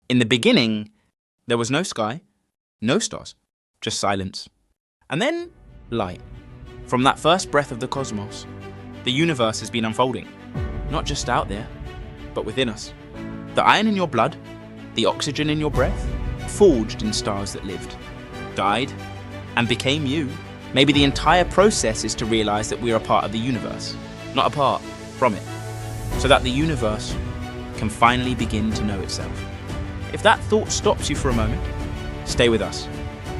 In the beginning, there was no sky, no stars, just silence. And then light. From that first breath of the cosmos, the universe has been unfolding, not just out there, but within us. The iron in your blood, the oxygen in your breath, forged in stars that lived, died, and became you. Maybe the entire process is to realize that we are a part of the universe, not apart from it, so that the universe can finally begin to know itself. If that thought stops you for a moment, stay with us.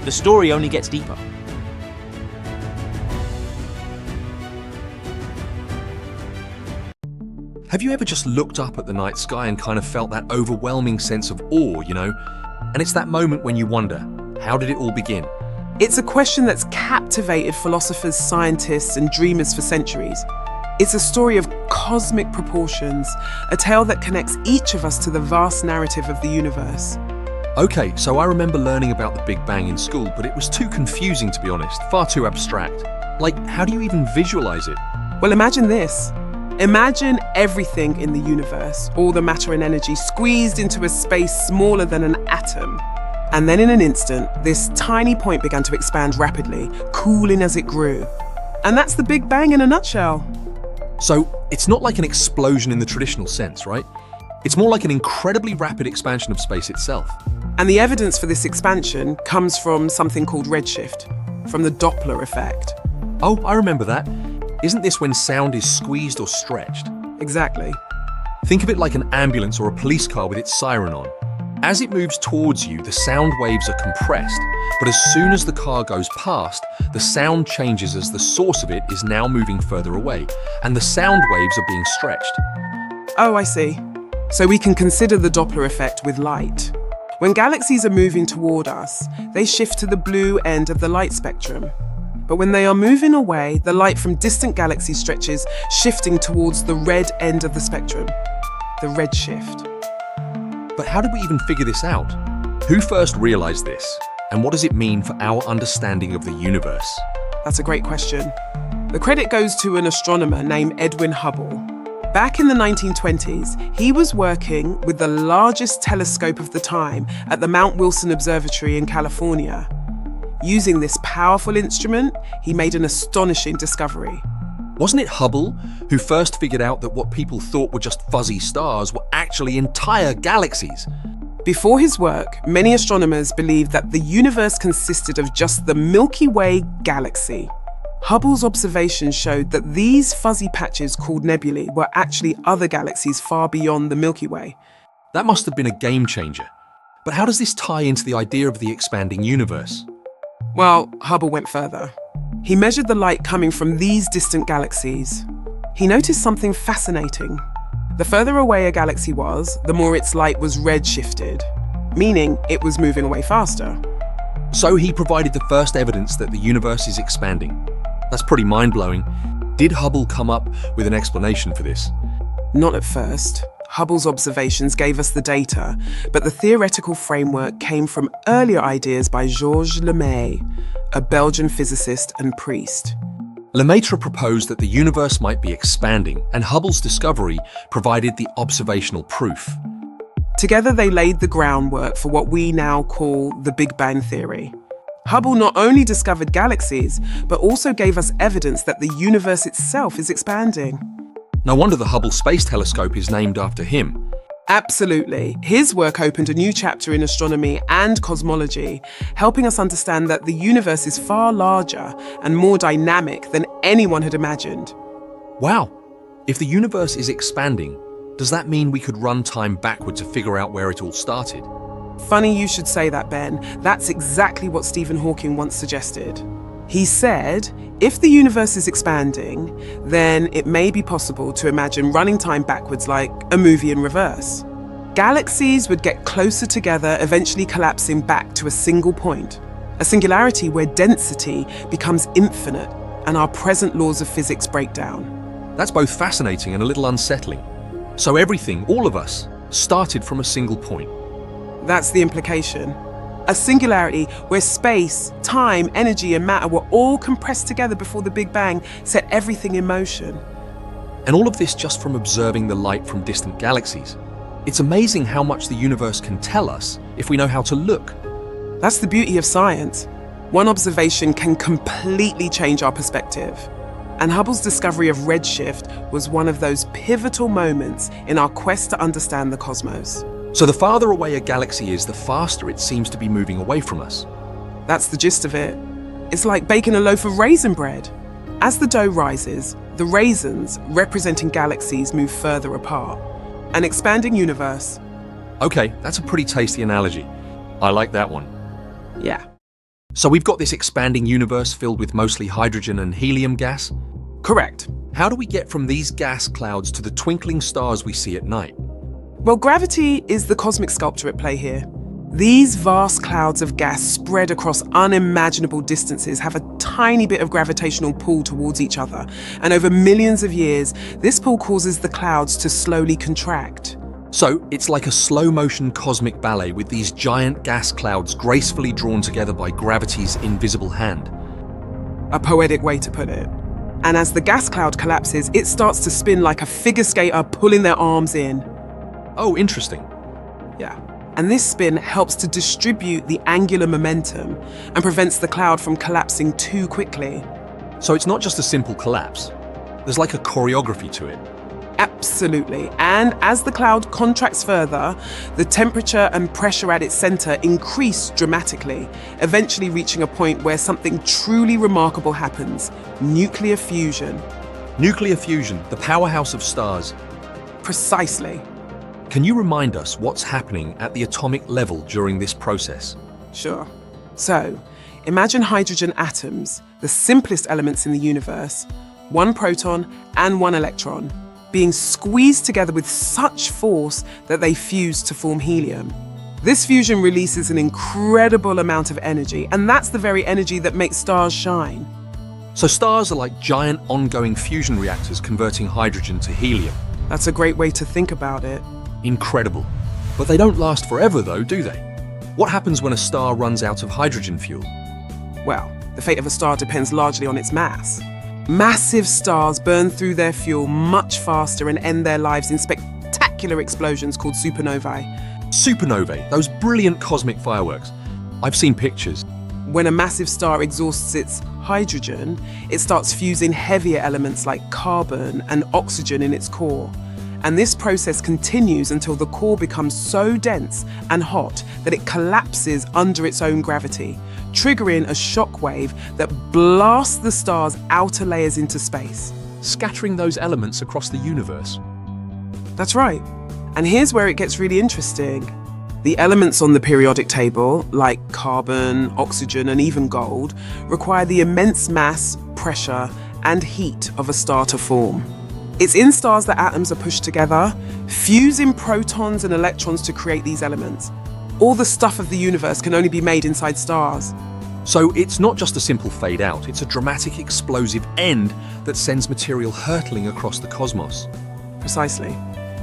The story only gets deeper. Have you ever just looked up at the night sky and kind of felt that overwhelming sense of awe, And it's that moment when you wonder, how did it all begin? It's a question that's captivated philosophers, scientists, and dreamers for centuries. It's a story of cosmic proportions, a tale that connects each of us to the vast narrative of the universe. Okay, so I remember learning about the Big Bang in school, but it was too confusing, to be honest, far too abstract. Like, how do you even visualize it? Well, imagine this. Imagine everything in the universe, all the matter and energy squeezed into a space smaller than an atom. And then in an instant, this tiny point began to expand rapidly, cooling as it grew. And that's the Big Bang in a nutshell. So, it's not like an explosion in the traditional sense, right? It's more like an incredibly rapid expansion of space itself. And the evidence for this expansion comes from something called redshift, from the Doppler effect. Oh, I remember that. Isn't this when sound is squeezed or stretched? Exactly. Think of it like an ambulance or a police car with its siren on. As it moves towards you, the sound waves are compressed, but as soon as the car goes past, the sound changes as the source of it is now moving further away, and the sound waves are being stretched. Oh, I see. So we can consider the Doppler effect with light. When galaxies are moving toward us, they shift to the blue end of the light spectrum. But when they are moving away, the light from distant galaxies stretches, shifting towards the red end of the spectrum, the redshift. But how did we even figure this out? Who first realized this? And what does it mean for our understanding of the universe? That's a great question. The credit goes to an astronomer named Edwin Hubble. Back in the 1920s, he was working with the largest telescope of the time at the Mount Wilson Observatory in California. Using this powerful instrument, he made an astonishing discovery. Wasn't it Hubble who first figured out that what people thought were just fuzzy stars were actually entire galaxies? Before his work, many astronomers believed that the universe consisted of just the Milky Way galaxy. Hubble's observations showed that these fuzzy patches called nebulae were actually other galaxies far beyond the Milky Way. That must have been a game changer. But how does this tie into the idea of the expanding universe? Well, Hubble went further. He measured the light coming from these distant galaxies. He noticed something fascinating. The further away a galaxy was, the more its light was redshifted, meaning it was moving away faster. So he provided the first evidence that the universe is expanding. That's pretty mind-blowing. Did Hubble come up with an explanation for this? Not at first. Hubble's observations gave us the data, but the theoretical framework came from earlier ideas by Georges Lemaitre, a Belgian physicist and priest. Lemaitre proposed that the universe might be expanding, and Hubble's discovery provided the observational proof. Together they laid the groundwork for what we now call the Big Bang theory. Hubble not only discovered galaxies, but also gave us evidence that the universe itself is expanding. No wonder the Hubble Space Telescope is named after him. Absolutely. His work opened a new chapter in astronomy and cosmology, helping us understand that the universe is far larger and more dynamic than anyone had imagined. Wow! If the universe is expanding, does that mean we could run time backward to figure out where it all started? Funny you should say that, Ben. That's exactly what Stephen Hawking once suggested. He said, if the universe is expanding, then it may be possible to imagine running time backwards like a movie in reverse. Galaxies would get closer together, eventually collapsing back to a single point, a singularity where density becomes infinite and our present laws of physics break down. That's both fascinating and a little unsettling. So everything, all of us, started from a single point. That's the implication. A singularity where space, time, energy, and matter were all compressed together before the Big Bang set everything in motion. And all of this just from observing the light from distant galaxies. It's amazing how much the universe can tell us if we know how to look. That's the beauty of science. One observation can completely change our perspective. And Hubble's discovery of redshift was one of those pivotal moments in our quest to understand the cosmos. So the farther away a galaxy is, the faster it seems to be moving away from us. That's the gist of it. It's like baking a loaf of raisin bread. As the dough rises, the raisins, representing galaxies, move further apart. An expanding universe. Okay, that's a pretty tasty analogy. I like that one. Yeah. So we've got this expanding universe filled with mostly hydrogen and helium gas. Correct. How do we get from these gas clouds to the twinkling stars we see at night? Well, gravity is the cosmic sculptor at play here. These vast clouds of gas spread across unimaginable distances have a tiny bit of gravitational pull towards each other, and over millions of years, this pull causes the clouds to slowly contract. So it's like a slow-motion cosmic ballet with these giant gas clouds gracefully drawn together by gravity's invisible hand. A poetic way to put it. And as the gas cloud collapses, it starts to spin like a figure skater pulling their arms in. Oh, interesting. Yeah. And this spin helps to distribute the angular momentum and prevents the cloud from collapsing too quickly. So it's not just a simple collapse. There's like a choreography to it. Absolutely. And as the cloud contracts further, the temperature and pressure at its center increase dramatically, eventually reaching a point where something truly remarkable happens: nuclear fusion. Nuclear fusion, the powerhouse of stars. Precisely. Can you remind us what's happening at the atomic level during this process? Sure. So, imagine hydrogen atoms, the simplest elements in the universe, one proton and one electron, being squeezed together with such force that they fuse to form helium. This fusion releases an incredible amount of energy, and that's the very energy that makes stars shine. So stars are like giant ongoing fusion reactors converting hydrogen to helium. That's a great way to think about it. Incredible. But they don't last forever though, do they? What happens when a star runs out of hydrogen fuel? Well, the fate of a star depends largely on its mass. Massive stars burn through their fuel much faster and end their lives in spectacular explosions called supernovae. Supernovae, those brilliant cosmic fireworks. I've seen pictures. When a massive star exhausts its hydrogen, it starts fusing heavier elements like carbon and oxygen in its core. And this process continues until the core becomes so dense and hot that it collapses under its own gravity, triggering a shockwave that blasts the star's outer layers into space. Scattering those elements across the universe. That's right. And here's where it gets really interesting. The elements on the periodic table, like carbon, oxygen, and even gold, require the immense mass, pressure, and heat of a star to form. It's in stars that atoms are pushed together, fusing protons and electrons to create these elements. All the stuff of the universe can only be made inside stars. So it's not just a simple fade out, it's a dramatic explosive end that sends material hurtling across the cosmos. Precisely.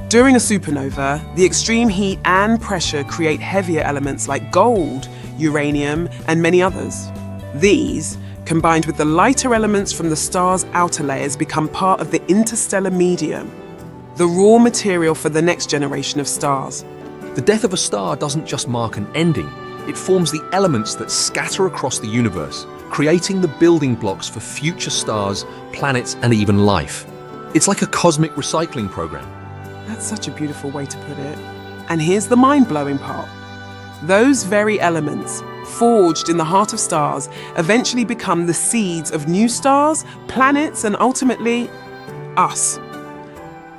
During a supernova, the extreme heat and pressure create heavier elements like gold, uranium, and many others. These, combined with the lighter elements from the star's outer layers, become part of the interstellar medium, the raw material for the next generation of stars. The death of a star doesn't just mark an ending, it forms the elements that scatter across the universe, creating the building blocks for future stars, planets, and even life. It's like a cosmic recycling program. That's such a beautiful way to put it. And here's the mind-blowing part. Those very elements, forged in the heart of stars, eventually become the seeds of new stars, planets, and ultimately, us.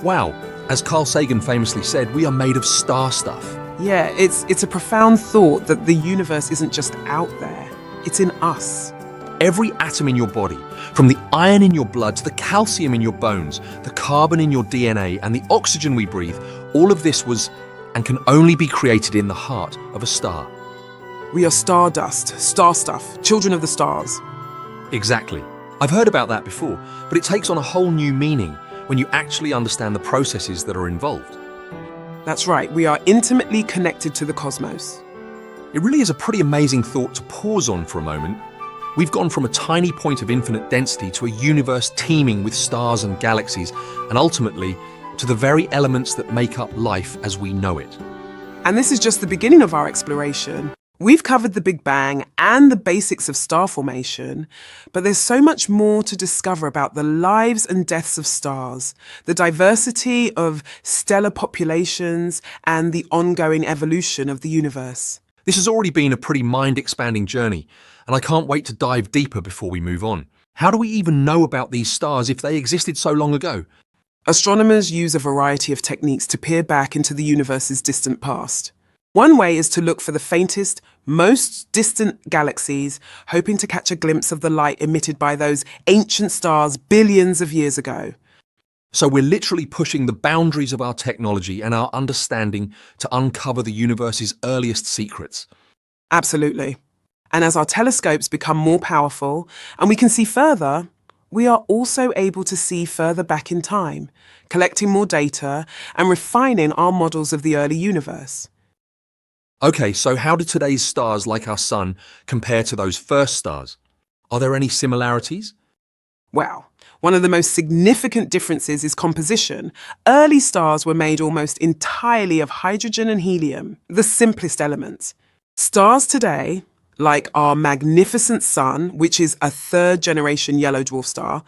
Wow, as Carl Sagan famously said, we are made of star stuff. Yeah, it's a profound thought that the universe isn't just out there, it's in us. Every atom in your body, from the iron in your blood to the calcium in your bones, the carbon in your DNA, and the oxygen we breathe, all of this was and can only be created in the heart of a star. We are stardust, star stuff, children of the stars. Exactly. I've heard about that before, but it takes on a whole new meaning when you actually understand the processes that are involved. That's right, we are intimately connected to the cosmos. It really is a pretty amazing thought to pause on for a moment. We've gone from a tiny point of infinite density to a universe teeming with stars and galaxies, and ultimately, to the very elements that make up life as we know it. And this is just the beginning of our exploration. We've covered the Big Bang and the basics of star formation, but there's so much more to discover about the lives and deaths of stars, the diversity of stellar populations, and the ongoing evolution of the universe. This has already been a pretty mind-expanding journey, and I can't wait to dive deeper before we move on. How do we even know about these stars if they existed so long ago? Astronomers use a variety of techniques to peer back into the universe's distant past. One way is to look for the faintest, most distant galaxies, hoping to catch a glimpse of the light emitted by those ancient stars billions of years ago. So we're literally pushing the boundaries of our technology and our understanding to uncover the universe's earliest secrets. Absolutely. And as our telescopes become more powerful and we can see further, we are also able to see further back in time, collecting more data and refining our models of the early universe. Okay, so how do today's stars like our Sun compare to those first stars? Are there any similarities? Well, one of the most significant differences is composition. Early stars were made almost entirely of hydrogen and helium, the simplest elements. Stars today, like our magnificent Sun, which is a third-generation yellow dwarf star,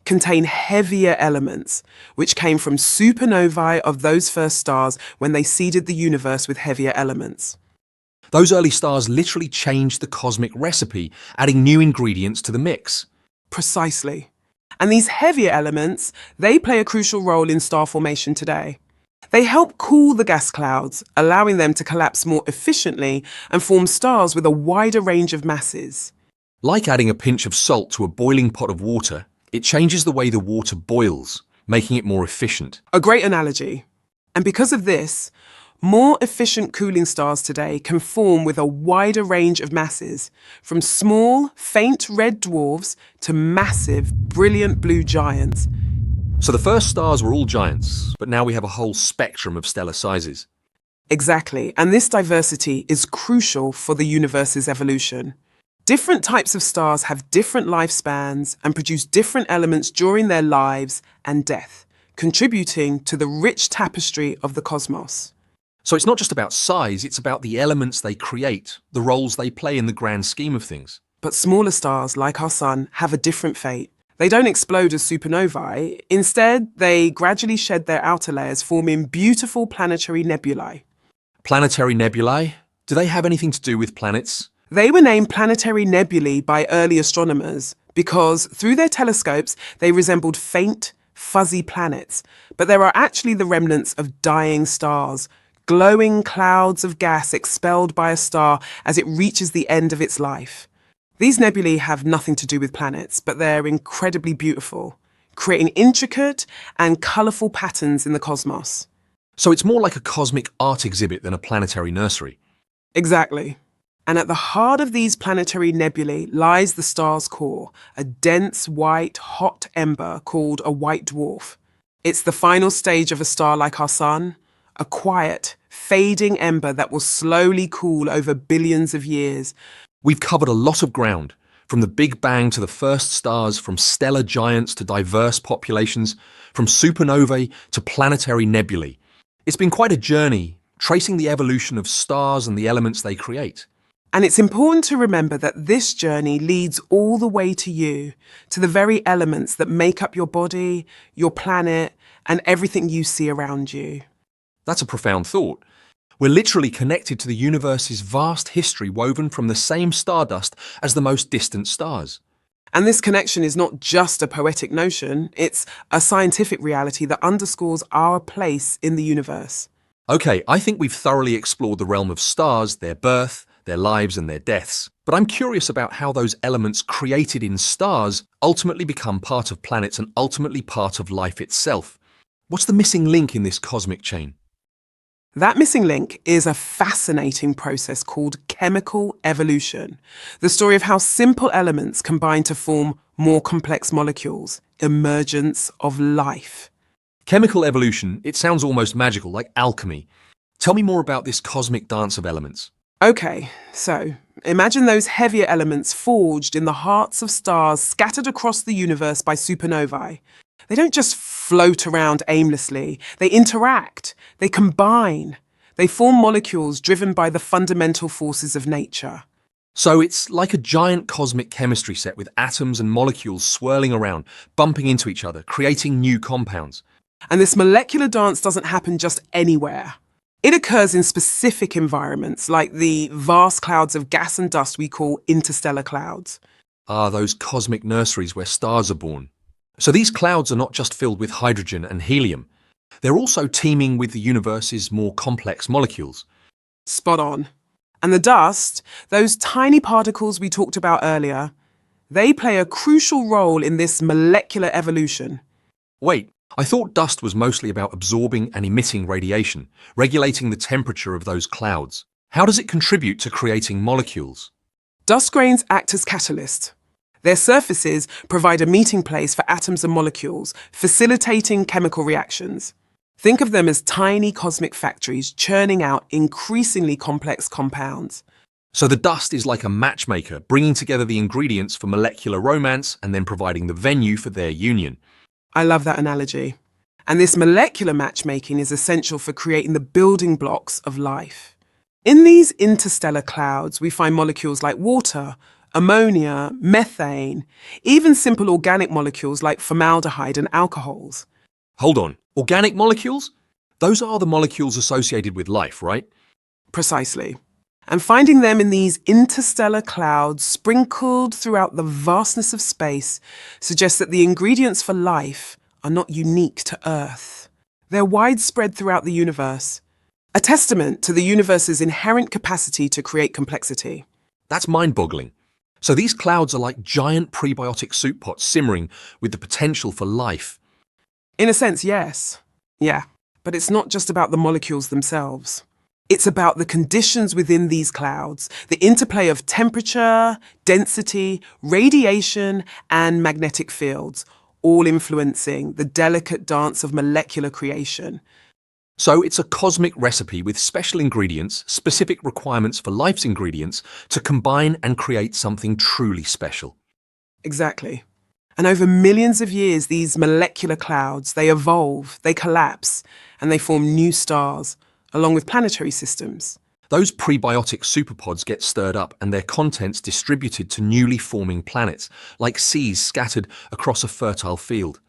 contain heavier elements, which came from supernovae of those first stars when they seeded the universe with heavier elements. Those early stars literally changed the cosmic recipe, adding new ingredients to the mix. Precisely. And these heavier elements, they play a crucial role in star formation today. They help cool the gas clouds, allowing them to collapse more efficiently and form stars with a wider range of masses. Like adding a pinch of salt to a boiling pot of water, it changes the way the water boils, making it more efficient. A great analogy. And because of this, more efficient cooling stars today can form with a wider range of masses, from small, faint red dwarfs to massive, brilliant blue giants. So the first stars were all giants, but now we have a whole spectrum of stellar sizes. Exactly, and this diversity is crucial for the universe's evolution. Different types of stars have different lifespans and produce different elements during their lives and death, contributing to the rich tapestry of the cosmos. So it's not just about size, it's about the elements they create, the roles they play in the grand scheme of things. But smaller stars, like our Sun, have a different fate. They don't explode as supernovae. Instead, they gradually shed their outer layers, forming beautiful planetary nebulae. Planetary nebulae? Do they have anything to do with planets? They were named planetary nebulae by early astronomers because, through their telescopes, they resembled faint, fuzzy planets. But there are actually the remnants of dying stars, glowing clouds of gas expelled by a star as it reaches the end of its life. These nebulae have nothing to do with planets, but they're incredibly beautiful, creating intricate and colourful patterns in the cosmos. So it's more like a cosmic art exhibit than a planetary nursery. Exactly. And at the heart of these planetary nebulae lies the star's core, a dense, white, hot ember called a white dwarf. It's the final stage of a star like our Sun, a quiet, fading ember that will slowly cool over billions of years. We've covered a lot of ground, from the Big Bang to the first stars, from stellar giants to diverse populations, from supernovae to planetary nebulae. It's been quite a journey, tracing the evolution of stars and the elements they create. And it's important to remember that this journey leads all the way to you, to the very elements that make up your body, your planet, and everything you see around you. That's a profound thought. We're literally connected to the universe's vast history woven from the same stardust as the most distant stars. And this connection is not just a poetic notion, it's a scientific reality that underscores our place in the universe. Okay, I think we've thoroughly explored the realm of stars, their birth, their lives and their deaths. But I'm curious about how those elements created in stars ultimately become part of planets and ultimately part of life itself. What's the missing link in this cosmic chain? That missing link is a fascinating process called chemical evolution, the story of how simple elements combine to form more complex molecules, emergence of life. Chemical evolution, it sounds almost magical, like alchemy. Tell me more about this cosmic dance of elements. Okay, so imagine those heavier elements forged in the hearts of stars scattered across the universe by supernovae. They don't just float around aimlessly. They interact, they combine, they form molecules driven by the fundamental forces of nature. So it's like a giant cosmic chemistry set with atoms and molecules swirling around, bumping into each other, creating new compounds. And this molecular dance doesn't happen just anywhere. It occurs in specific environments, like the vast clouds of gas and dust we call interstellar clouds. Ah, those cosmic nurseries where stars are born. So these clouds are not just filled with hydrogen and helium. They're also teeming with the universe's more complex molecules. Spot on. And the dust, those tiny particles we talked about earlier, they play a crucial role in this molecular evolution. Wait, I thought dust was mostly about absorbing and emitting radiation, regulating the temperature of those clouds. How does it contribute to creating molecules? Dust grains act as catalysts. Their surfaces provide a meeting place for atoms and molecules, facilitating chemical reactions. Think of them as tiny cosmic factories churning out increasingly complex compounds. So the dust is like a matchmaker, bringing together the ingredients for molecular romance and then providing the venue for their union. I love that analogy. And this molecular matchmaking is essential for creating the building blocks of life. In these interstellar clouds, we find molecules like water, ammonia, methane, even simple organic molecules like formaldehyde and alcohols. Hold on, organic molecules? Those are the molecules associated with life, right? Precisely. And finding them in these interstellar clouds sprinkled throughout the vastness of space suggests that the ingredients for life are not unique to Earth. They're widespread throughout the universe, a testament to the universe's inherent capacity to create complexity. That's mind-boggling. So these clouds are like giant prebiotic soup pots simmering with the potential for life. In a sense, yes. Yeah. But it's not just about the molecules themselves. It's about the conditions within these clouds, the interplay of temperature, density, radiation, and magnetic fields, all influencing the delicate dance of molecular creation. So it's a cosmic recipe with special ingredients, specific requirements for life's ingredients to combine and create something truly special. Exactly. And over millions of years, these molecular clouds, they evolve, they collapse, and they form new stars, along with planetary systems. Those prebiotic superpods get stirred up and their contents distributed to newly forming planets, like seeds scattered across a fertile field.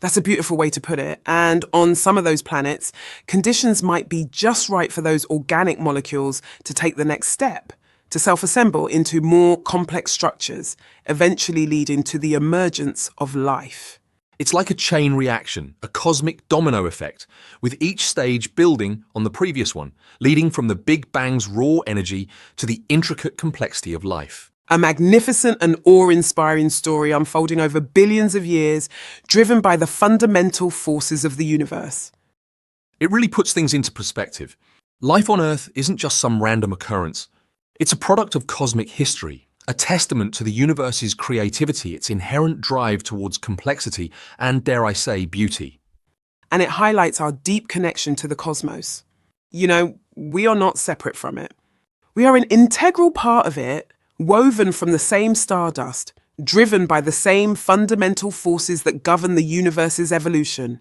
That's a beautiful way to put it. And on some of those planets, conditions might be just right for those organic molecules to take the next step, to self-assemble into more complex structures, eventually leading to the emergence of life. It's like a chain reaction, a cosmic domino effect, with each stage building on the previous one, leading from the Big Bang's raw energy to the intricate complexity of life. A magnificent and awe-inspiring story unfolding over billions of years, driven by the fundamental forces of the universe. It really puts things into perspective. Life on Earth isn't just some random occurrence. It's a product of cosmic history, a testament to the universe's creativity, its inherent drive towards complexity, and, dare I say, beauty. And it highlights our deep connection to the cosmos. You know, we are not separate from it. We are an integral part of it, woven from the same stardust, driven by the same fundamental forces that govern the universe's evolution.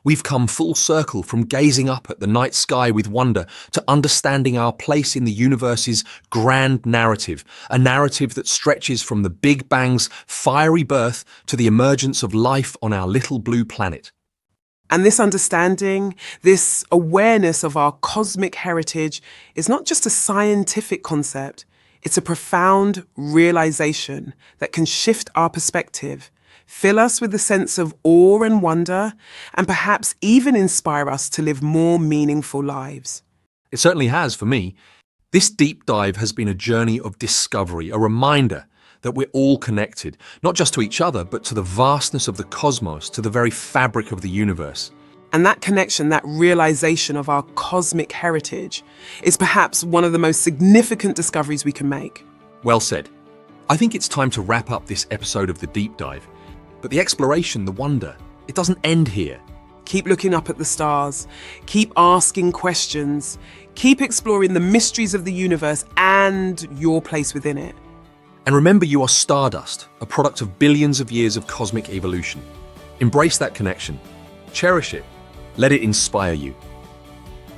We've come full circle from gazing up at the night sky with wonder to understanding our place in the universe's grand narrative, a narrative that stretches from the Big Bang's fiery birth to the emergence of life on our little blue planet. And this understanding, this awareness of our cosmic heritage is not just a scientific concept. It's a profound realization that can shift our perspective, fill us with a sense of awe and wonder, and perhaps even inspire us to live more meaningful lives. It certainly has for me. This deep dive has been a journey of discovery, a reminder that we're all connected, not just to each other, but to the vastness of the cosmos, to the very fabric of the universe. And that connection, that realization of our cosmic heritage, is perhaps one of the most significant discoveries we can make. Well said. I think it's time to wrap up this episode of The Deep Dive. But the exploration, the wonder, it doesn't end here. Keep looking up at the stars, keep asking questions, keep exploring the mysteries of the universe and your place within it. And remember, you are Stardust, a product of billions of years of cosmic evolution. Embrace that connection, Cherish it. Let it inspire you.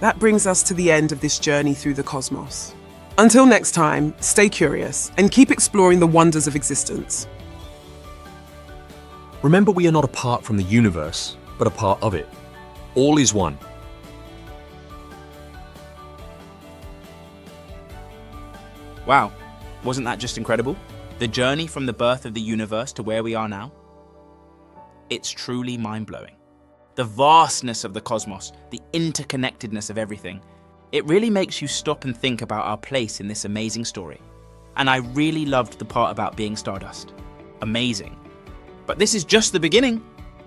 That brings us to the end of this journey through the cosmos. Until next time, stay curious and keep exploring the wonders of existence. Remember, we are not apart from the universe, but a part of it. All is one. Wow, wasn't that just incredible? The journey from the birth of the universe to where we are now? It's truly mind-blowing. The vastness of the cosmos, the interconnectedness of everything. It really makes you stop and think about our place in this amazing story. And I really loved the part about being Stardust. Amazing. But this is just the beginning.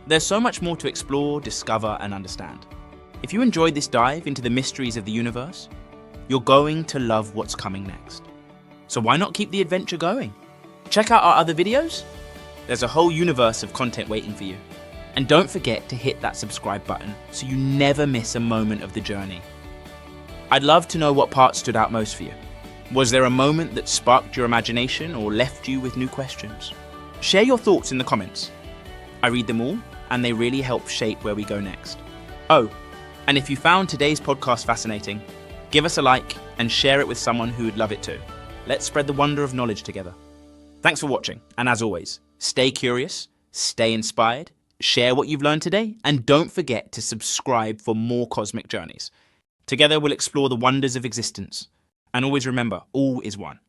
There's so much more to explore, discover, and understand. If you enjoyed this dive into the mysteries of the universe, you're going to love what's coming next. So why not keep the adventure going? Check out our other videos. There's a whole universe of content waiting for you. And don't forget to hit that subscribe button so you never miss a moment of the journey. I'd love to know what part stood out most for you. Was there a moment that sparked your imagination or left you with new questions? Share your thoughts in the comments. I read them all, and they really help shape where we go next. Oh, and if you found today's podcast fascinating, give us a like and share it with someone who would love it too. Let's spread the wonder of knowledge together. Thanks for watching, and as always, stay curious, stay inspired, share what you've learned today, and don't forget to subscribe for more cosmic journeys. Together we'll explore the wonders of existence. And always remember, all is one.